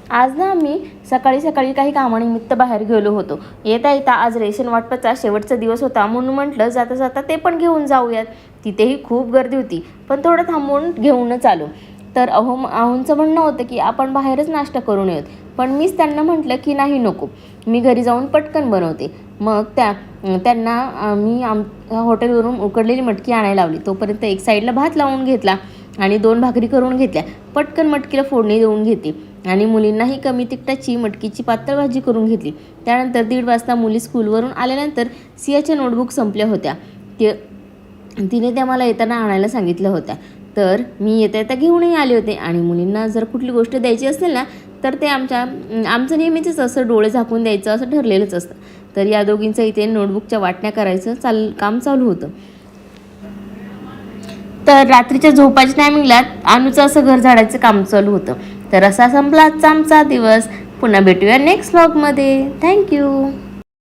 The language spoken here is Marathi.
आज ना आम्ही सकाळी सकाळी काही कामानिमित्त बाहेर गेलो होतो. येता येता आज रेशन वाटपाचा शेवटचा दिवस होता म्हणून म्हटलं जाता जाता ते पण घेऊन जाऊयात. तिथेही खूप गर्दी होती, पण थोडं थांबून घेऊनच आलो. तर अहोंचं म्हणणं होतं की आपण बाहेरच नाश्ता करून येऊत, पण मीच त्यांना म्हटलं की नाही नको, मी घरी जाऊन पटकन बनवते. मग त्यांना मी हॉटेलवरून उकडलेली मटकी आणायला लावली. तोपर्यंत एक साईडला भात लावून घेतला आणि 2 भाकरी करून घेतल्या. पटकन मटकीला फोडणी देऊन घेतली आणि मुलींनाही कमी तिखटाची मटकीची पातळ भाजी करून घेतली. त्यानंतर 1:30 वाजता मुली स्कूलवरून आल्यानंतर सियाच्या नोटबुक संपल्या होत्या. तिने त्या मला येताना आणायला सांगितल्या होत्या, तर मी येता येता घेऊनही आले होते. आणि मुलींना जर कुठली गोष्ट द्यायची असेल ना, तर ते आमचं नेहमीच असं डोळे झाकून द्यायचं असं ठरलेलंच असतं. तर या दोघींचं इथे नोटबुकच्या वाटण्या करायचं काम चालू होतं. तर रात्रीच्या झोपाच्या टायमिंगला अनुचं असं घर झाडायचं काम चालू होतं. तर असा संपला आजचा आमचा दिवस. पुन्हा भेटूया नेक्स्ट व्लॉगमध्ये. थँक्यू.